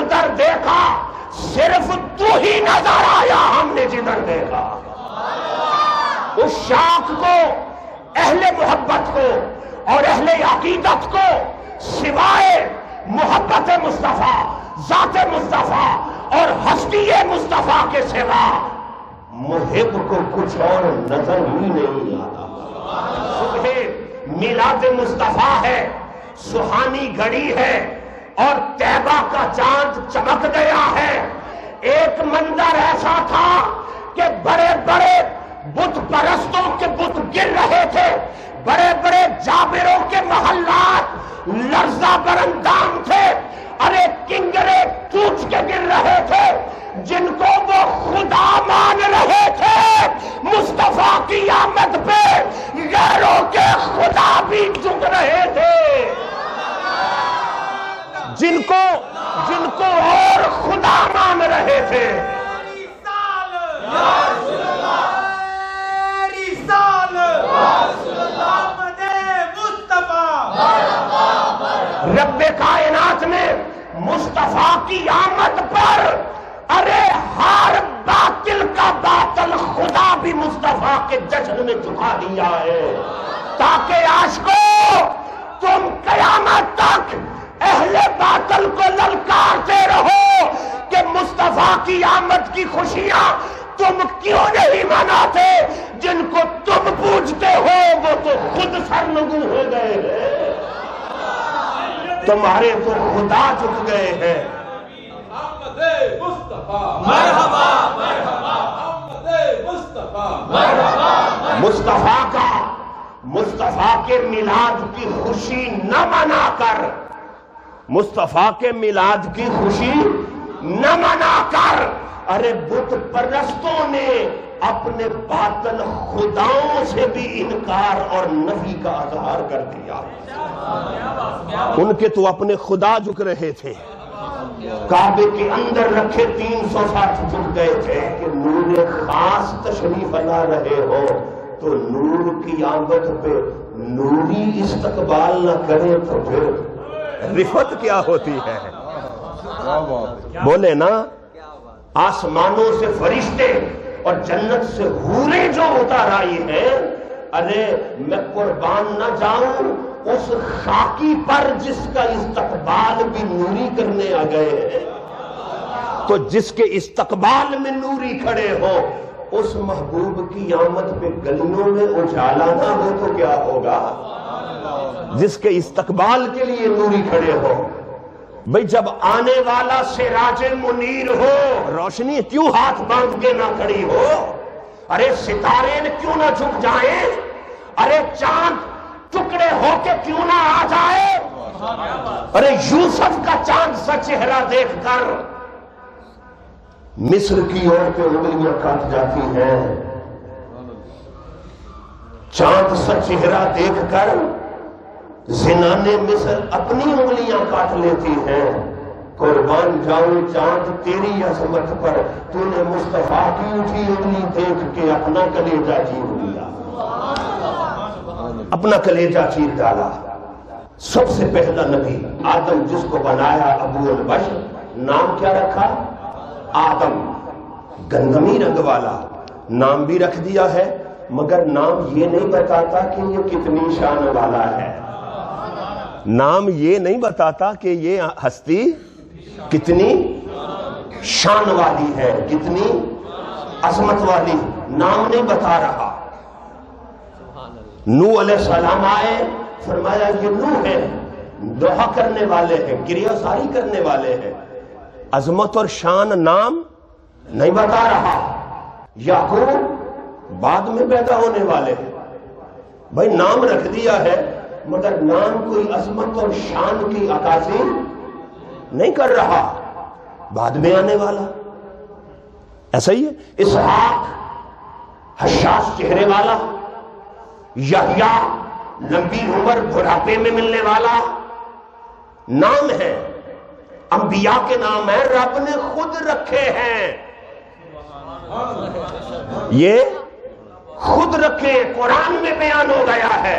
ادھر دیکھا صرف تو ہی نظر آیا ہم نے جدھر دیکھا. اس شوق کو، اہل محبت کو اور اہل عقیدت کو سوائے محبت مصطفیٰ، ذات مصطفیٰ اور ہستی مصطفیٰ کے سوا محب کو کچھ اور نظر ہی نہیں آتا. صبح میلاد مصطفیٰ ہے، سہانی گھڑی ہے اور طیبہ کا چاند چمک گیا ہے. ایک منظر ایسا تھا کہ بڑے بڑے بت پرستوں کے بت گر رہے تھے، بڑے بڑے جابروں کے محلات لرزہ برندام تھے، ارے کنگرے ٹوٹ کے گر رہے تھے جن کو وہ خدا مان رہے تھے. مصطفیٰ کی آمد پہ غیروں کے خدا بھی جھک رہے تھے، جن کو اور خدا مان رہے تھے. رب کائنات نے مصطفیٰ کی آمد پر ارے ہر باطل کا باطل خدا بھی مصطفیٰ کے جشن میں جھکا دیا ہے، تاکہ عاشقو تم قیامت تک اہل باطل کو للکارتے رہو کہ مصطفیٰ کی آمد کی خوشیاں تم کیوں نہیں مناتے. جن کو تم پوجتے ہو وہ تو خود سرنگو ہو گئے ہیں، تمہارے تو خدا جھک گئے ہیں. مرحبا مرحبا مصطفیٰ کا، مصطفیٰ کے میلاد کی خوشی نہ منا کر، مصطفیٰ کے میلاد کی خوشی نہ منا کر ارے بت پرستوں نے اپنے باطل خداؤں سے بھی انکار اور نفی کا اظہار کر دیا. ان کے تو اپنے خدا جھک رہے تھے، کعبے کے اندر رکھے 360 جھک گئے تھے کہ نور خاص تشریف لا رہے ہو تو نور کی آمد پہ نوری استقبال نہ کرے تو پھر رفت کیا ہوتی ہے. بولے نا، آسمانوں سے فرشتے اور جنت سے حوریں جو اتار آئی ہیں، ارے میں قربان نہ جاؤں اس خاکی پر جس کا استقبال بھی نوری کرنے آ گئے ہیں. تو جس کے استقبال میں نوری کھڑے ہو اس محبوب کی آمد پہ گلیوں میں اجالا نہ ہو تو کیا ہوگا. جس کے استقبال کے لیے نوری کھڑے ہو، بھئی جب آنے والا سراج منیر ہو روشنی کیوں ہاتھ باندھ کے نہ کھڑی ہو؟ ارے ستارے کیوں نہ جھک جائیں؟ ارے چاند ٹکڑے ہو کے کیوں نہ آ جائے؟ ارے یوسف کا چاند سا چہرہ دیکھ کر مصر کی عورتیں انگلیاں کاٹ جاتی ہیں، چاند سا چہرہ دیکھ کر زنان مصر اپنی انگلیاں کاٹ لیتی ہیں. قربان جاؤں چاند تیری عظمت پر، تو نے مصطفیٰ کی اٹھی انگلی دیکھ کے اپنا کلیجہ چیر دیا، اپنا کلیجہ چیر ڈالا. سب سے پہلا نبی آدم جس کو بنایا ابو البشر، نام کیا رکھا؟ آدم. گندمی رنگ والا نام بھی رکھ دیا ہے، مگر نام یہ نہیں بتاتا کہ یہ کتنی شان والا ہے. نام یہ نہیں بتاتا کہ یہ ہستی کتنی شان والی ہے، کتنی عظمت والی. نام نہیں بتا رہا. نوح علیہ السلام آئے، فرمایا یہ نوح ہے، دعا کرنے والے ہیں، گریہ ساری کرنے والے ہیں. عظمت اور شان نام نہیں بتا رہا. یعقوب بعد میں پیدا ہونے والے ہیں. بھائی نام رکھ دیا ہے مگر نام کوئی عظمت اور شان کی عکاسی نہیں کر رہا، بعد میں آنے والا. ایسا ہی ہے. اسحاق حشاش چہرے والا، یحییٰ لمبی عمر بڑھاپے میں ملنے والا. نام ہے، انبیاء کے نام ہیں، رب نے خود رکھے ہیں. یہ خود رکھے، قرآن میں بیان ہو گیا ہے.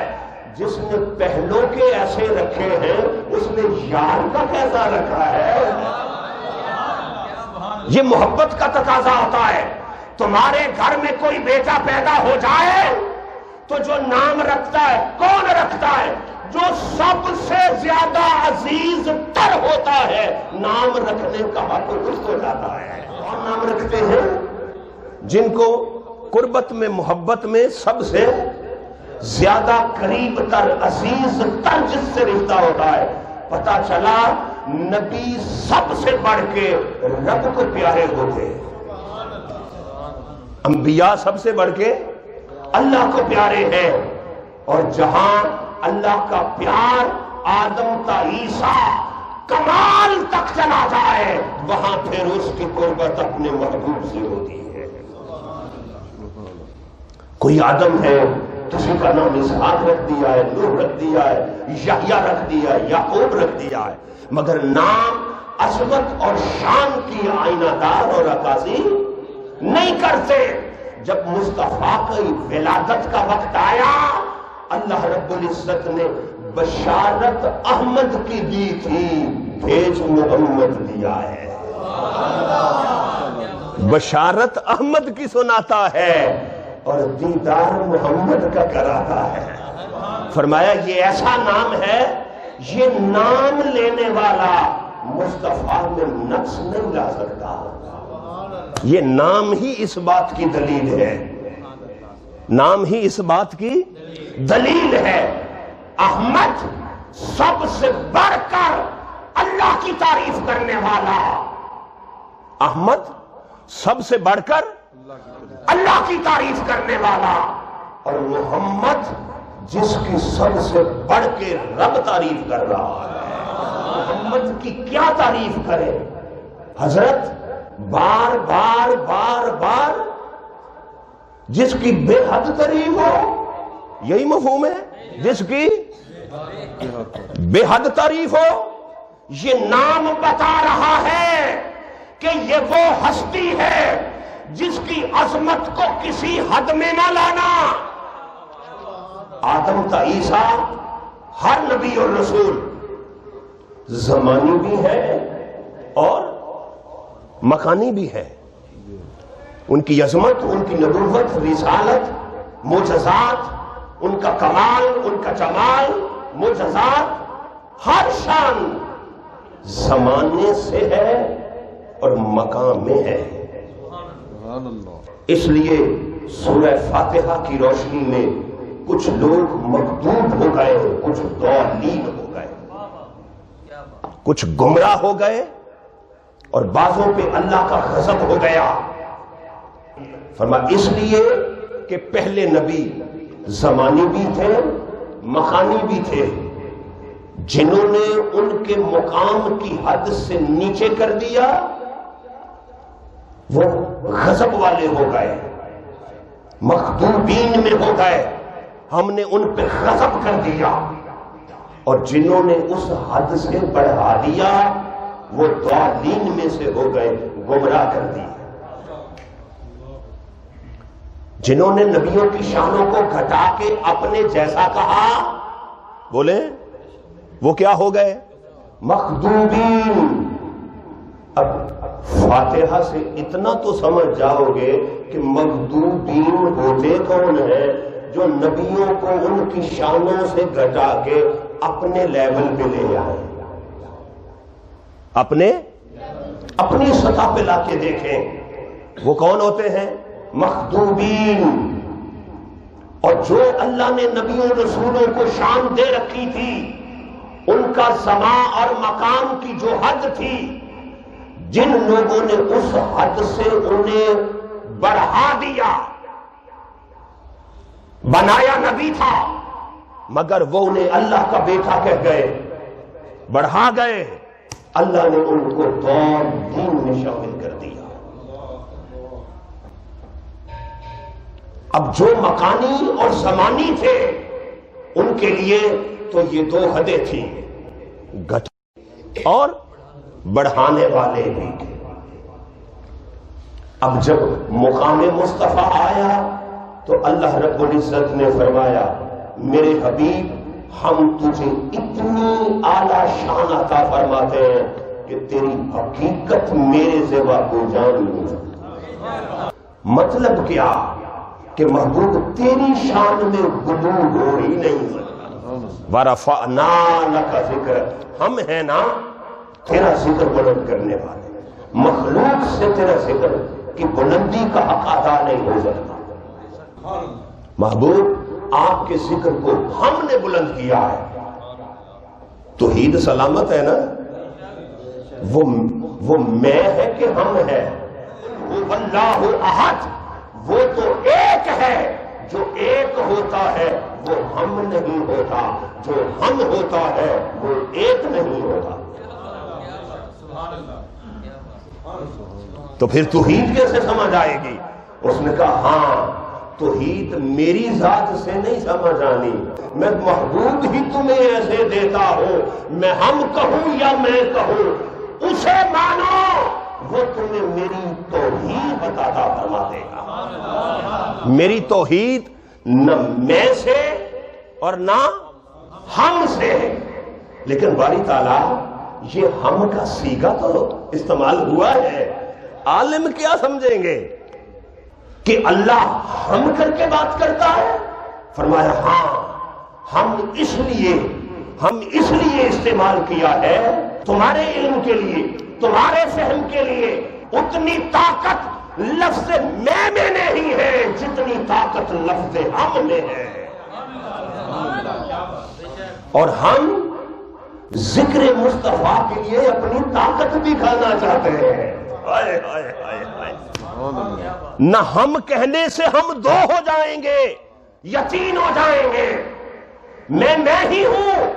جس نے پہلوں کے ایسے رکھے ہیں اس نے یار کا کیسا رکھا ہے. یہ محبت کا تقاضا ہوتا ہے. تمہارے گھر میں کوئی بیٹا پیدا ہو جائے تو جو نام رکھتا ہے کون رکھتا ہے؟ جو سب سے زیادہ عزیز تر ہوتا ہے. نام رکھنے کا حق اس کو جاتا ہے. اور نام رکھتے ہیں جن کو قربت میں محبت میں سب سے زیادہ قریب تر عزیز تر جس سے رشتہ ہوتا ہے. پتا چلا نبی سب سے بڑھ کے رب کو پیارے ہوتے. انبیاء سب سے بڑھ کے اللہ کو پیارے ہیں. اور جہاں اللہ کا پیار آدم تا عیسیٰ کمال تک چلا جائے وہاں پھر اس کی قربت اپنے محبوب سے ہوتی ہے. کوئی آدم ہے کسی کا نام اسحاق رکھ دیا ہے، نوح رکھ دیا ہے، یحییٰ رکھ دیا ہے، یعقوب رکھ دیا ہے، مگر نام عظمت اور شان کی آئینہ دار اور عکاسی نہیں کرتے. جب مصطفیٰ کی ولادت کا وقت آیا اللہ رب العزت نے بشارت احمد کی دی تھی، بھیج محمد دیا ہے. بشارت احمد کی سناتا ہے اور دیدار محمد کا کراتا ہے. فرمایا یہ ایسا نام ہے، یہ نام لینے والا مصطفیٰ میں نقص نہیں لا سکتا. یہ نام ہی اس بات کی دلیل ہے، نام ہی اس بات کی دلیل ہے. احمد سب سے بڑھ کر اللہ کی تعریف کرنے والا، احمد سب سے بڑھ کر اللہ کی تعریف کرنے والا، اور محمد جس کی سب سے بڑھ کے رب تعریف کر رہا ہے. محمد کی کیا تعریف کرے؟ حضرت بار بار بار بار جس کی بے حد تعریف ہو، یہی مفہوم ہے، جس کی بے حد تعریف ہو. یہ نام بتا رہا ہے کہ یہ وہ ہستی ہے جس کی عظمت کو کسی حد میں نہ لانا. آدم تا عیسیٰ ہر نبی اور رسول زمانی بھی ہے اور مکانی بھی ہے. ان کی عظمت، ان کی نبوت، رسالت، معجزات، ان کا کمال، ان کا جمال، معجزات، ہر شان زمانے سے ہے اور مقام میں ہے. اس لیے سورہ فاتحہ کی روشنی میں کچھ لوگ مغضوب ہو گئے، کچھ ضالین ہو گئے، کچھ گمراہ ہو گئے اور بعضوں پہ اللہ کا غضب ہو گیا. فرمایا اس لیے کہ پہلے نبی زمانی بھی تھے، مکانی بھی تھے. جنہوں نے ان کے مقام کی حد سے نیچے کر دیا وہ غضب والے ہو گئے، مخدوبین میں ہو گئے. ہم نے ان پہ غضب کر دیا. اور جنہوں نے اس حد سے بڑھا دیا وہ ضالین میں سے ہو گئے، گمراہ کر دی. جنہوں نے نبیوں کی شانوں کو گھٹا کے اپنے جیسا کہا، بولے وہ کیا ہو گئے؟ مخدوبین. اب فاتحہ سے اتنا تو سمجھ جاؤ گے کہ مخدوبین ہوتے کون ہیں؟ جو نبیوں کو ان کی شانوں سے گھٹا کے اپنے لیول پہ لے آئے، اپنی سطح پہ لا کے دیکھیں وہ کون ہوتے ہیں؟ مخدوبین. اور جو اللہ نے نبیوں رسولوں کو شان دے رکھی تھی، ان کا سماع اور مقام کی جو حد تھی، جن لوگوں نے اس حد سے انہیں بڑھا دیا، بنایا نبی تھا مگر وہ انہیں اللہ کا بیٹا کہہ گئے، بڑھا گئے، اللہ نے ان کو ضالین میں شامل کر دیا. اب جو مکانی اور زمانی تھے ان کے لیے تو یہ دو حدیں تھیں، گھٹ اور بڑھانے والے بھی. اب جب مقام مصطفیٰ آیا تو اللہ رب العزت نے فرمایا میرے حبیب ہم تجھے اتنی اعلیٰ شان عطا فرماتے ہیں کہ تیری حقیقت میرے سوا کوئی جان نہیں سکتا۔ مطلب کیا کہ محبوب تیری شان میں غلو ہو ہی نہیں سکتا۔ وَرَفَعْنَا لَكَ ذِكْرَكَ، ہم ہیں نا تیرا ذکر بلند کرنے والے، مخلوق سے تیرا ذکر کی بلندی کا حق ادا نہیں ہو سکتا۔ محبوب آپ کے ذکر کو ہم نے بلند کیا ہے، توحید سلامت ہے نا، وہ میں ہے کہ ہم ہے؟ اللہ احد، وہ تو ایک ہے، جو ایک ہوتا ہے وہ ہم نہیں ہوتا، جو ہم ہوتا ہے وہ ایک نہیں ہوتا۔ تو پھر توحید کیسے سمجھ آئے گی؟ اس نے کہا ہاں توحید میری ذات سے نہیں سمجھ آنی، میں محبوب ہی تمہیں ایسے دیتا ہوں، میں ہم کہوں یا میں کہوں اسے مانو، وہ تمہیں میری توحید بتاتا فرما دے گا۔ میری توحید نہ میں سے اور نہ ہم سے، لیکن باری تعالیٰ یہ ہم کا صیغہ تو استعمال ہوا ہے، عالم کیا سمجھیں گے کہ اللہ ہم کر کے بات کرتا ہے؟ فرمایا ہاں ہم اس لیے استعمال کیا ہے تمہارے علم کے لیے، تمہارے فہم کے لیے۔ اتنی طاقت لفظ میں نہیں ہے جتنی طاقت لفظ ہم میں ہے، اور ہم ذکر مصطفیٰ کے لیے اپنی طاقت دکھانا چاہتے ہیں۔ نہ ہم کہنے سے ہم دو ہو جائیں گے، یقین ہو جائیں گے، میں ہی ہوں۔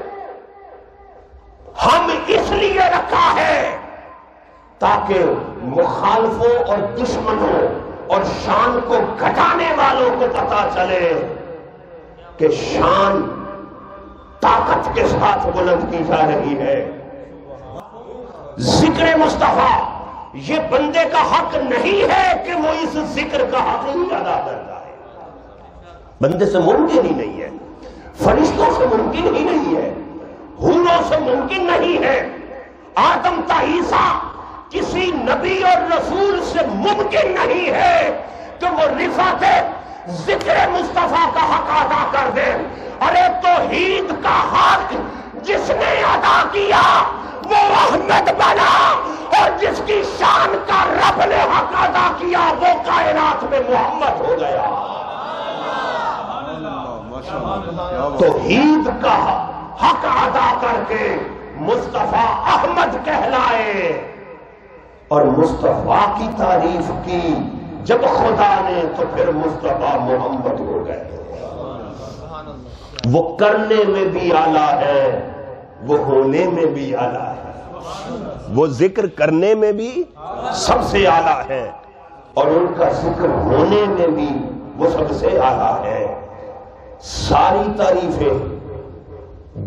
ہم اس لیے رکھا ہے تاکہ مخالفوں اور دشمنوں اور شان کو گھٹانے والوں کو پتا چلے کہ شان طاقت کے ساتھ بلند کی جا رہی ہے۔ ذکر مصطفیٰ یہ بندے کا حق نہیں ہے کہ وہ اس ذکر کا حق ہی ادا کرتا ہے، بندے سے ممکن ہی نہیں ہے، فرشتوں سے ممکن ہی نہیں ہے، حوروں سے ممکن نہیں ہے، آدم تا عیسیٰ کسی نبی اور رسول سے ممکن نہیں ہے کہ وہ رفعت ذکر مصطفیٰ کا حق ادا کر دے۔ ارے توحید کا حق جس نے ادا کیا وہ احمد بنا، اور جس کی شان کا رب نے حق ادا کیا وہ کائنات میں محمد ہو گیا۔ توحید کا حق ادا کر کے مصطفیٰ احمد کہلائے، اور مصطفیٰ کی تعریف کی جب خدا نے تو پھر مصطفیٰ محمد ہو گئے۔ وہ کرنے میں بھی اعلیٰ ہے، وہ ہونے میں بھی اعلیٰ ہے، وہ ذکر کرنے میں بھی سب سے اعلیٰ ہے، اور ان کا ذکر ہونے میں بھی وہ سب سے اعلیٰ ہے۔ ساری تعریفیں،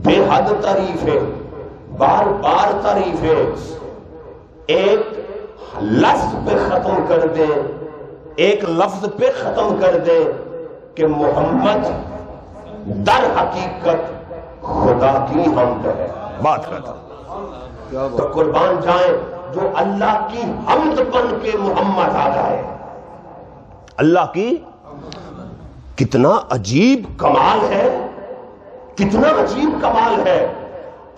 بے حد تعریفیں، بار بار تعریفیں ایک لفظ پہ ختم کر دیں، ایک لفظ پہ ختم کر دیں کہ محمد در حقیقت خدا کی حمد ہے، بات کرتا۔ تو قربان جائیں جو اللہ کی حمد بن کے محمد آ جائے۔ اللہ کی کتنا عجیب کمال ہے، کتنا عجیب کمال ہے۔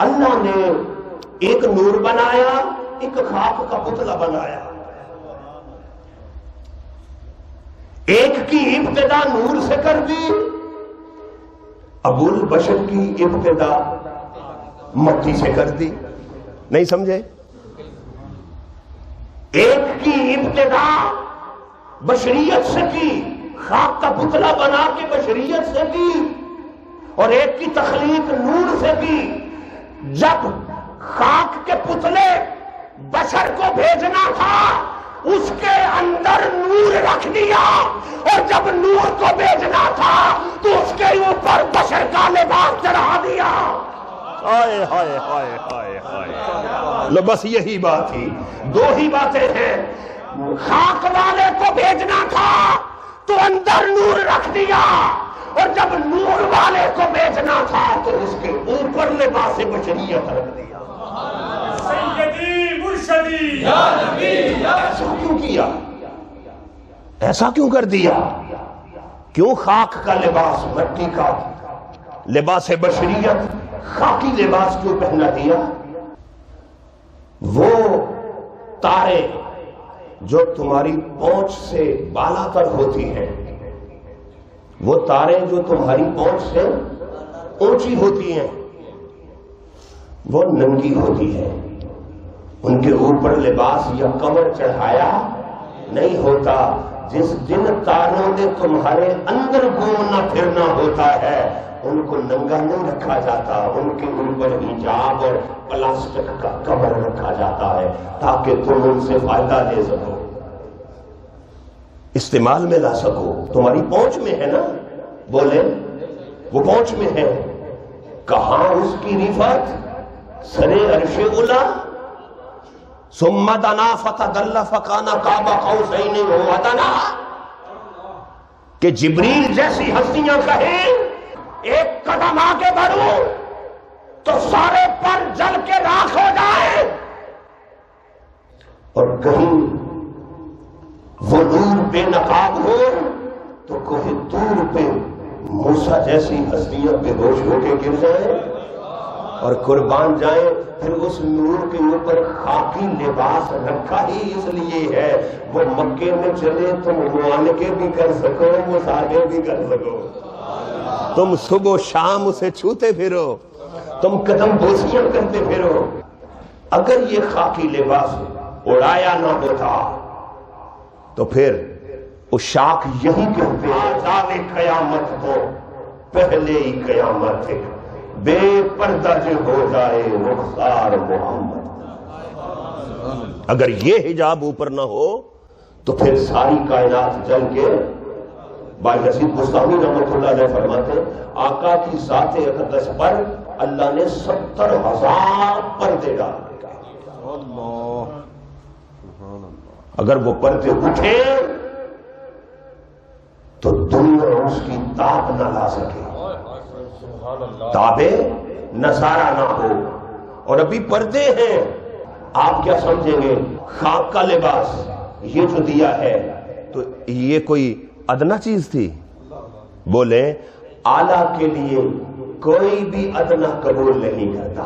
اللہ نے ایک نور بنایا، ایک خاک کا پتلا بنایا، ایک کی ابتدا نور سے کر دی، ابو البشر کی ابتدا مٹی سے کر دی، نہیں سمجھے؟ ایک کی ابتدا بشریت سے کی، خاک کا پتلا بنا کے بشریت سے کی، اور ایک کی تخلیق نور سے کی۔ جب خاک کے پتلے بشر کو بھیجنا تھا اس کے اندر نور رکھ دیا، اور جب نور کو بھیجنا تھا تو اس کے اوپر بشر کا لباس چڑھا دیا۔ ہائے ہائے ہائے ہائے ہائے، لو بس یہی بات تھی، دو ہی باتیں ہیں۔ خاک والے کو بھیجنا تھا تو اندر نور رکھ دیا، اور جب نور والے کو بھیجنا تھا تو اس کے اوپر لباس بشریت رکھ دیا۔ سیدی مرشدی یا نبی یا ایسا کیوں کیا؟ ایسا کیوں کر دیا؟ کیوں خاک کا لباس، مٹی کا لباس بشریت، خاکی لباس کیوں پہنا دیا؟ وہ تارے جو تمہاری پونچھ سے بالا تر ہوتی ہیں، وہ تارے جو تمہاری پونچھ سے اونچی ہوتی ہیں، وہ ننگی ہوتی ہیں، ان کے اوپر لباس یا کمر چڑھایا نہیں ہوتا۔ جس دن تاروں نے تمہارے اندر گھومنا پھرنا ہوتا ہے، ان کو ننگا نہیں رکھا جاتا، ان کے اوپر حجاب اور پلاسٹک کا کور رکھا جاتا ہے تاکہ تم ان سے فائدہ لے سکو، استعمال میں لا سکو۔ تمہاری پہنچ میں ہے نا، بولے وہ پہنچ میں ہے۔ کہاں اس کی رفعت؟ سرے عرش اولا، ثم دنا فتدل فکان قاب قوسین او ادنی، کہ جبریل جیسی ہستیاں کہیں ایک قدم آگے بڑھو تو سارے پر جل کے راکھ ہو جائے، اور کہیں وہ نور بے نقاب ہو تو کوہ طور پہ موسیٰ جیسی ہستیاں بے ہوش ہو کے گر جائیں اور قربان جائیں۔ پھر اس نور کے اوپر خاکی لباس رکھا ہی اس لیے ہے وہ مکے میں چلے تم معانقے بھی کر سکو، مصالحے بھی کر سکو، تم صبح و شام اسے چھوتے پھرو، تم قدم بوسیاں کرتے پھرو۔ اگر یہ خاکی لباس اڑایا نہ ہوتا تو پھر عشاق یہی کہتے ہیں آزاد قیامت کو پہلے ہی قیامت ہے، بے پردہ جو ہو جائے رخسار محمد۔ اگر یہ حجاب اوپر نہ ہو تو پھر ساری کائنات جل کے، بھائی نصیب مستعمی رحمۃ اللہ علیہ فرماتے ہیں آقا کی ذات اقدس پر اللہ نے 70,000 پردے ڈالے۔ اگر وہ پردے اٹھے تو دنیا اس کی تاب نہ لا سکے، تابے نظارہ نہ ہو۔ اور ابھی پردے ہیں، آپ کیا سمجھیں گے؟ خاک کا لباس یہ جو دیا ہے تو یہ کوئی ادنا چیز تھی؟ بولے اعلیٰ کے لیے کوئی بھی ادنا قبول نہیں کرتا۔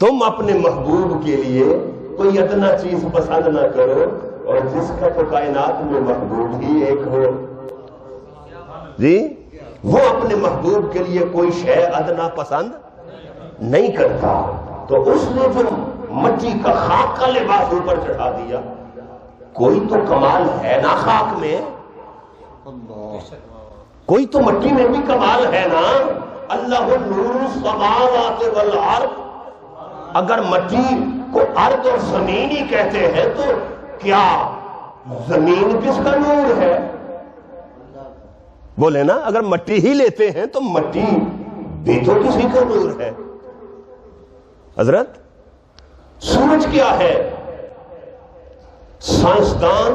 تم اپنے محبوب کے لیے کوئی ادنا چیز پسند نہ کرو، اور جس کا تو کائنات میں محبوب ہی ایک ہو، جی وہ اپنے محبوب کے لیے کوئی شے ادنا پسند نہیں کرتا۔ تو اس نے جو مٹی کا خاک کا لباس اوپر چڑھا دیا، کوئی تو کمال ہے نا خاک میں، کوئی تو مٹی میں بھی کمال ہے نا۔ اللہ نور السماوات والارض، اگر مٹی کو ارض اور زمین ہی کہتے ہیں تو کیا زمین کس کا نور ہے؟ بولے نا، اگر مٹی ہی لیتے ہیں تو مٹی بھی تو کسی کا نور ہے۔ حضرت سورج کیا ہے؟ سائنسدان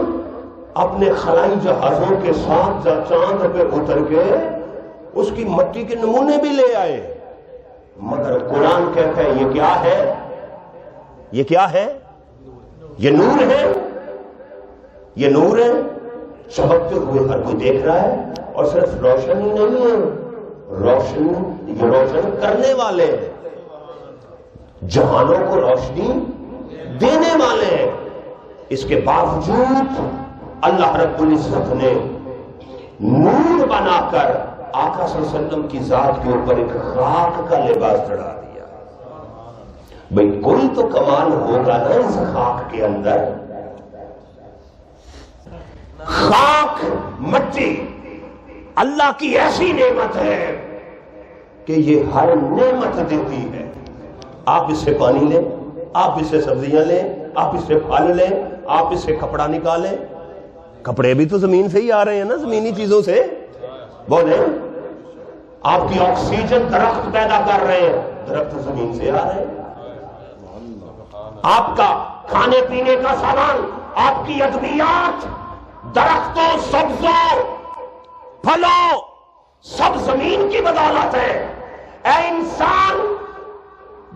اپنے خلائی جہازوں کے ساتھ چاند پہ اتر کے اس کی مٹی کے نمونے بھی لے آئے، مگر قرآن کہتا ہے یہ کیا ہے؟ یہ کیا ہے؟ یہ نور ہے، یہ نور ہے، چمکتے ہوئے ہر کوئی دیکھ رہا ہے۔ اور صرف روشن ہی نہیں ہے، یہ روشن کرنے والے ہیں، جہانوں کو روشنی دینے والے ہیں۔ اس کے باوجود اللہ رب العزت نے نور بنا کر آقا صلی اللہ علیہ وسلم کی ذات کے اوپر ایک خاک کا لباس چڑھا دیا۔ بھئی کوئی تو کمال ہوگا نا اس خاک کے اندر۔ خاک، مٹی اللہ کی ایسی نعمت ہے کہ یہ ہر نعمت دیتی ہے۔ آپ اس سے پانی لیں، آپ اس سے سبزیاں لیں، آپ اس سے پھل لیں، آپ اس سے کپڑا نکالیں۔ کپڑے بھی تو زمین سے ہی آ رہے ہیں نا، زمینی چیزوں سے۔ بولیں آپ کی آکسیجن درخت پیدا کر رہے ہیں، درخت زمین سے آ رہے ہیں۔ آپ کا کھانے پینے کا سامان، آپ کی ادویات، درختوں، سبزوں، پھلوں، سب زمین کی بدولت ہے۔ اے انسان،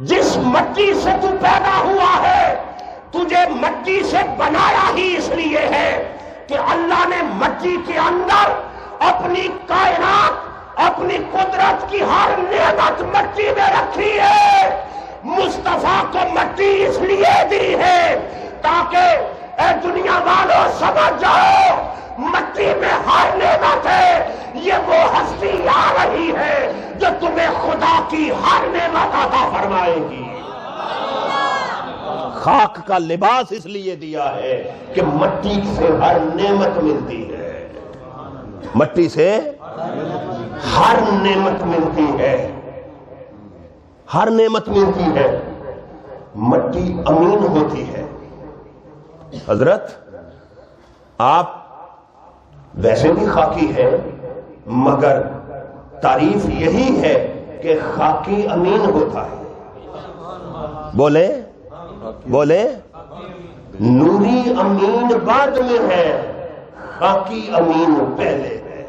جس مٹی سے تو پیدا ہوا ہے تجھے مٹی سے بنایا ہی اس لیے ہے کہ اللہ نے مٹی کے اندر اپنی کائنات، اپنی قدرت کی ہر نعمت مٹی میں رکھی ہے۔ مصطفیٰ کو مٹی اس لیے دی ہے تاکہ اے دنیا والوں سمجھ جاؤ مٹی میں ہر نعمت ہے، یہ وہ ہستی آ رہی ہے جو تمہیں خدا کی ہر نعمت عطا فرمائے گی۔ خاک کا لباس اس لیے دیا ہے کہ مٹی سے ہر نعمت ملتی ہے، مٹی سے ہر نعمت ملتی ہے، ہر نعمت ملتی ہے۔ مٹی امین ہوتی ہے۔ حضرت آپ ویسے بھی خاکی ہیں، مگر تعریف یہی ہے کہ خاکی امین ہوتا ہے۔ بولے بولے نوری امین بعد میں ہے، خاکی امین پہلے ہے۔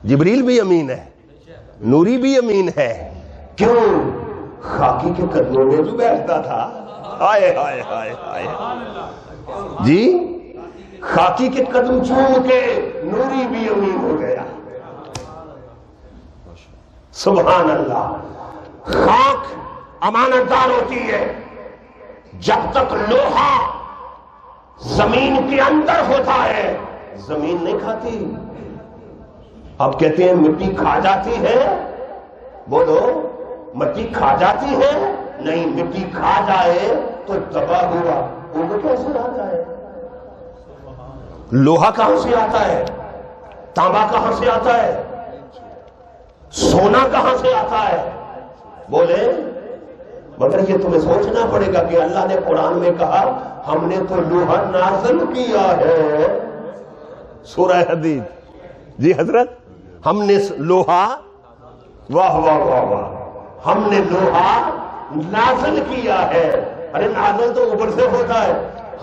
جبریل بھی امین ہے، نوری بھی امین ہے۔ کیوں؟ خاکی کے قدموں میں جو بیٹھتا تھا، ہائے ہائے ہائے ہائے جی، خاکی کے قدم چوم کے نوری بھی امین ہو گیا۔ سبحان اللہ۔ خاک امانت دار ہوتی ہے۔ جب تک لوہا زمین کے اندر ہوتا ہے زمین نہیں کھاتی۔ آپ کہتے ہیں مٹی کھا جاتی ہے، بولو مٹی کھا جاتی ہے؟ نہیں، مٹی کھا جائے تو تباہ ہوا۔ وہ کیسے آتا ہے؟ لوہا کہاں سے آتا ہے؟ تانبا کہاں سے آتا ہے؟ سونا کہاں سے آتا ہے؟ بولے مگر یہ تمہیں سوچنا پڑے گا کہ اللہ نے قرآن میں کہا ہم نے تو لوہا نازل کیا ہے۔ سورہ حدید۔ جی حضرت، ہم نے لوہا، واہ واہ واہ واہ، ہم نے لوہا نازل کیا ہے۔ ارے نازل تو اوپر سے ہوتا ہے،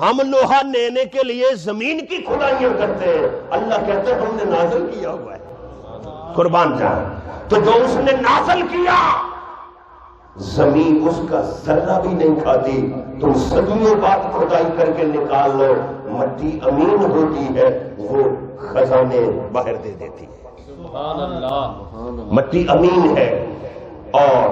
ہم لوہا لینے کے لیے زمین کی کھدائیاں کرتے ہیں، اللہ کہتے ہیں ہم نے نازل کیا ہوا ہے۔ قربان جان، تو جو اس نے نازل کیا زمین اس کا ذرہ بھی نہیں کھاتی۔ تم صدیوں بعد کھدائی کر کے نکال لو، مٹی امین ہوتی ہے، وہ خزانے باہر دے دیتی ہے۔ سبحان اللہ۔ مٹی امین ہے، اور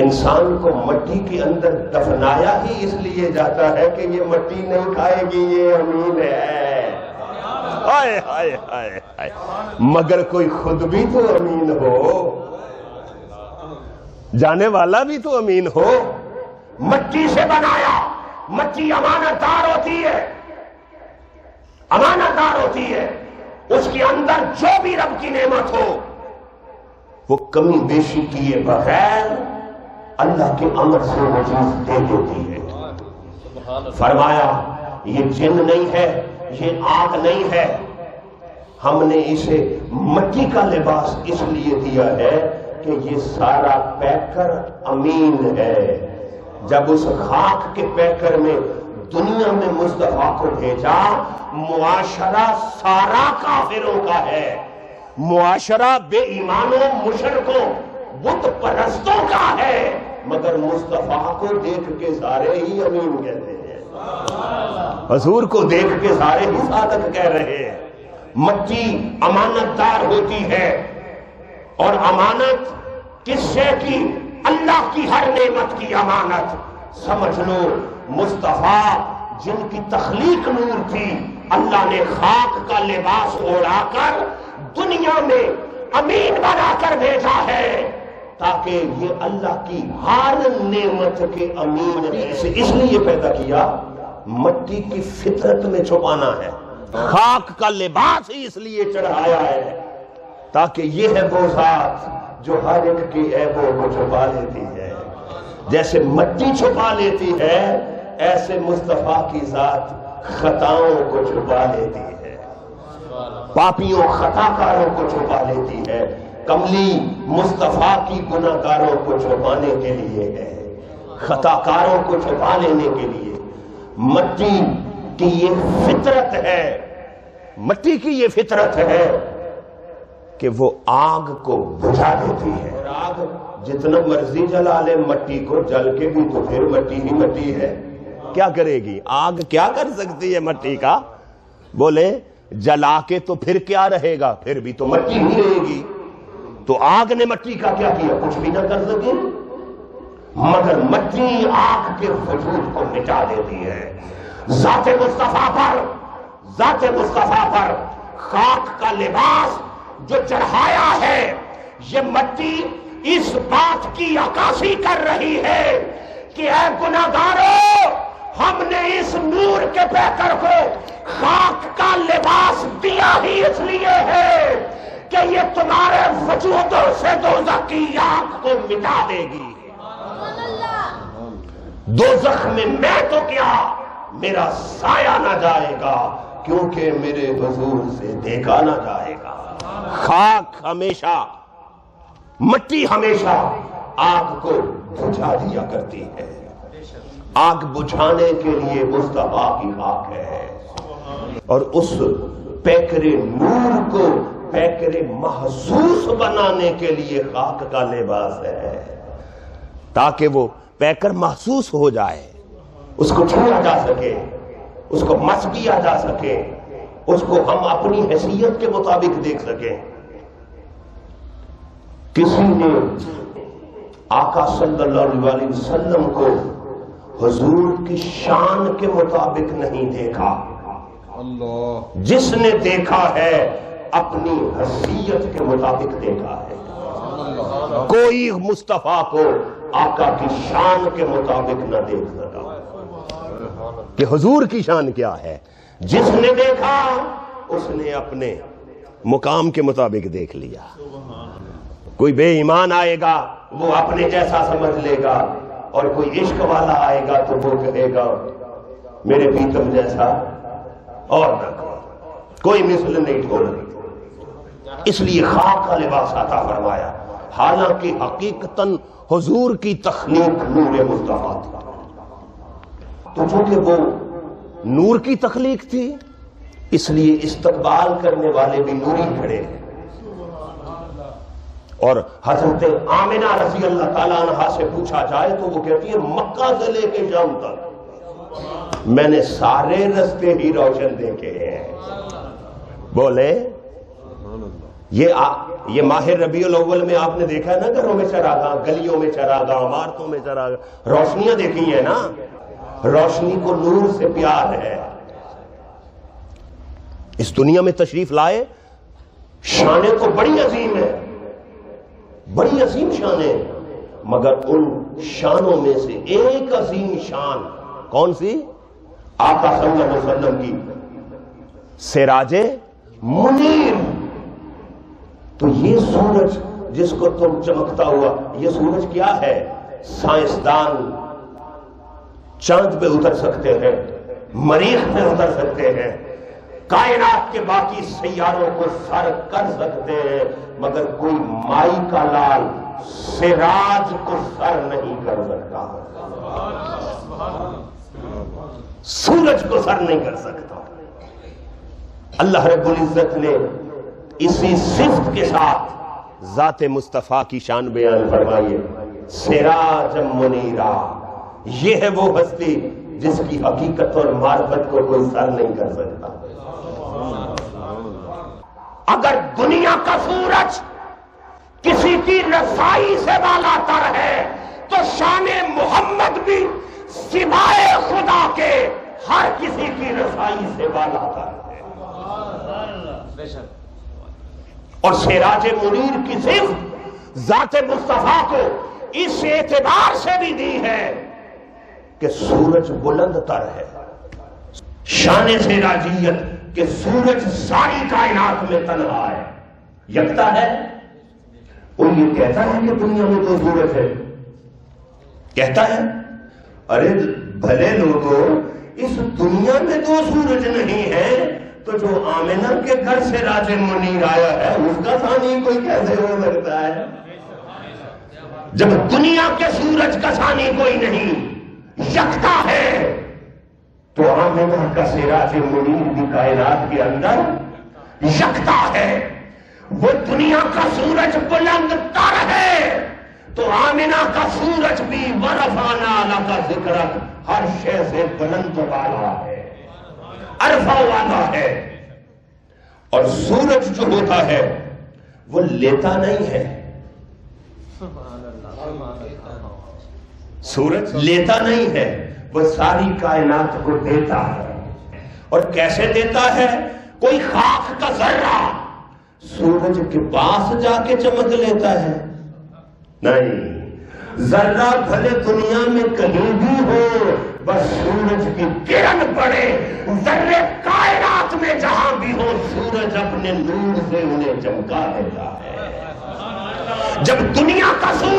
انسان کو مٹی کے اندر دفنایا ہی اس لیے جاتا ہے کہ یہ مٹی نہیں کھائے گی، یہ امین ہے۔ ہائے ہائے ہائے ہائے، مگر کوئی خود بھی تو امین ہو، جانے والا بھی تو امین ہو۔ مٹی سے بنایا، مٹی امانت دار ہوتی ہے، امانت دار ہوتی ہے۔ اس کے اندر جو بھی رب کی نعمت ہو وہ کمی بیشی کیے بغیر اللہ کے امر سے وہ چیز دے دیتی ہے۔ فرمایا یہ جن نہیں ہے، یہ آگ نہیں ہے، ہم نے اسے مٹی کا لباس اس لیے دیا ہے کہ یہ سارا پیکر امین ہے۔ جب اس خاک کے پیکر میں دنیا میں مصطفیٰ کو بھیجا، معاشرہ سارا کافروں کا ہے، معاشرہ بے ایمانوں، مشرکوں، بت پرستوں کا ہے، مگر مصطفیٰ کو دیکھ کے سارے ہی امین کہتے ہیں، حضور کو دیکھ کے سارے ہی صادق کہہ رہے ہیں۔ مٹی امانت دار ہوتی ہے، اور امانت کس شے کی؟ اللہ کی ہر نعمت کی امانت۔ سمجھ لو مصطفیٰ جن کی تخلیق نور تھی، اللہ نے خاک کا لباس اوڑھا کر دنیا میں امین بنا کر بھیجا ہے تاکہ یہ اللہ کی ہر نعمت کے امین ہے۔ اس لیے پیدا کیا، مٹی کی فطرت میں چھپانا ہے، خاک کا لباس ہی اس لیے چڑھایا ہے تاکہ یہ ہے وہ ذات جو ہر ایک کی عیبوں کو چھپا لیتی ہے۔ جیسے مٹی چھپا لیتی ہے، ایسے مصطفیٰ کی ذات خطاؤں کو چھپا لیتی ہے، پاپیوں خطاکاروں کو چھپا لیتی ہے۔ کملی مصطفیٰ کی گناہ کاروں کو چھپانے کے لیے ہے، خطاکاروں کو چھپا لینے کے لیے۔ مٹی کی یہ فطرت ہے، مٹی کی یہ فطرت ہے کہ وہ آگ کو بجھا دیتی ہے. اور آگ جتنا مرضی جلا لے مٹی کو، جل کے بھی تو پھر مٹی ہی مٹی ہے. کیا کرے گی آگ؟ کیا کر سکتی ہے مٹی کا؟ بولے جلا کے تو پھر کیا رہے گا؟ پھر بھی تو مٹی ہی رہے گی. تو آگ نے مٹی کا کیا کیا؟ کچھ بھی نہ کر سکے، مگر مٹی آگ کے وجود کو مٹا دیتی ہے. ذات مصطفیٰ پر خاک کا لباس جو چڑھایا ہے، یہ مٹی اس بات کی عکاسی کر رہی ہے کہ اے گناہگارو، ہم نے اس نور کے پیکر کو خاک کا لباس دیا ہی اس لیے ہے کہ یہ تمہارے وجودوں سے دوزخ کی آگ کو مٹا دے گی. دوزخ میں تو کیا، میرا سایہ نہ جائے گا، کیونکہ میرے حضور سے دیکھا نہ جائے گا. خاک ہمیشہ، مٹی ہمیشہ آگ کو بجھا دیا کرتی ہے. آگ بجھانے کے لیے مصطفیٰ کی خاک ہے، اور اس پیکر نور کو پیکر محسوس بنانے کے لیے خاک کا لباس ہے، تاکہ وہ پیکر محسوس ہو جائے، اس کو چھوڑا جا سکے، اس کو مس کیا جا سکے، اس کو ہم اپنی حیثیت کے مطابق دیکھ سکیں. کسی نے آقا صلی اللہ علیہ وسلم کو حضور کی شان کے مطابق نہیں دیکھا. جس نے دیکھا ہے اپنی حیثیت کے مطابق دیکھا ہے. کوئی مصطفیٰ کو آقا کی شان کے مطابق نہ دیکھ سکا کہ حضور کی شان کیا ہے. جس نے دیکھا اس نے اپنے مقام کے مطابق دیکھ لیا. کوئی بے ایمان آئے گا وہ اپنے جیسا سمجھ لے گا، اور کوئی عشق والا آئے گا تو وہ کہے گا میرے پیتم جیسا اور نہ کوئی مثل نہیں ٹھوڑ. اس لیے خاک کا لباس عطا فرمایا، حالانکہ حقیقتاً حضور کی تخلیق نور مصطفیٰ تھا. تو چونکہ وہ نور کی تخلیق تھی، اس لیے استقبال کرنے والے بھی نوری کھڑے ہیں. اور حضرت آمنہ رضی اللہ تعالیٰ عنہا سے پوچھا جائے تو وہ کہتی ہے مکہ سے لے کے شام تک میں نے سارے رستے ہی روشن دیکھے ہیں. بولے یہ ماہ ربیع الاول میں آپ نے دیکھا ہے نا، گھروں میں چراغاں، گلیوں میں چراغاں، عمارتوں میں چراغاں، روشنیاں دیکھی ہیں نا. روشنی کو نور سے پیار ہے. اس دنیا میں تشریف لائے، شانیں تو بڑی عظیم ہیں، بڑی عظیم شانیں، مگر ان شانوں میں سے ایک عظیم شان کون سی؟ آقا صلی اللہ علیہ وسلم کی سراج منیر. تو یہ سورج جس کو تم چمکتا ہوا، یہ سورج کیا ہے؟ سائنسدان چاند پہ اتر سکتے ہیں، مریخ پہ اتر سکتے ہیں، کائنات کے باقی سیاروں کو سر کر سکتے ہیں، مگر کوئی مائی کا لال سراج کو سر نہیں کر سکتا. سورج کو سر نہیں کر سکتا. اللہ رب العزت نے اسی صفت کے ساتھ ذات مصطفیٰ کی شان بیان فرمائی ہے، سراج منیرا. یہ ہے وہ ہستی جس کی حقیقت اور معرفت کو کوئی سر نہیں کر سکتا. اگر دنیا کا سورج کسی کی رسائی سے بالا تر ہے تو شان محمد بھی سوائے خدا کے ہر کسی کی رسائی سے بالا تر ہے. اور سراج منیر کی صفت ذات مصطفیٰ کو اس اعتبار سے بھی دی ہے کہ سورج بلند تر ہے. شان سراجیت کہ سورج ساری کائنات میں تنہا ہے، یکتا ہے. اور یہ کہتا ہے کہ دنیا میں دو سورج ہے، کہتا ہے ارے بھلے لوگوں، اس دنیا میں دو سورج نہیں ہے تو جو آمنہ کے گھر سے سراج منیر آیا ہے اس کا ثانی کوئی کیسے ہو سکتا ہے؟ جب دنیا کے سورج کا ثانی کوئی نہیں، یکتا ہے، تو آمنہ کا سراج منیر بھی کائنات کے اندر یکتا ہے. وہ دنیا کا سورج بلند تر ہے تو آمنہ کا سورج بھی ورفعنا لک ذکرک ہر شے سے بلند والا ہے، عرفہ والا ہے۔ اور سورج جو ہوتا ہے وہ لیتا نہیں ہے، سورج لیتا نہیں ہے، وہ ساری کائنات کو دیتا ہے۔ اور کیسے دیتا ہے؟ کوئی خاک کا ذرہ سورج کے پاس جا کے چمک لیتا ہے؟ نہیں، ذرہ بھلے دنیا میں کہیں بھی ہو، بس سورج کی کرن پڑے، ذرے کائنات میں جہاں بھی ہو، سورج اپنے نور سے انہیں چمکا دیتا ہے۔ جب دنیا کا سورج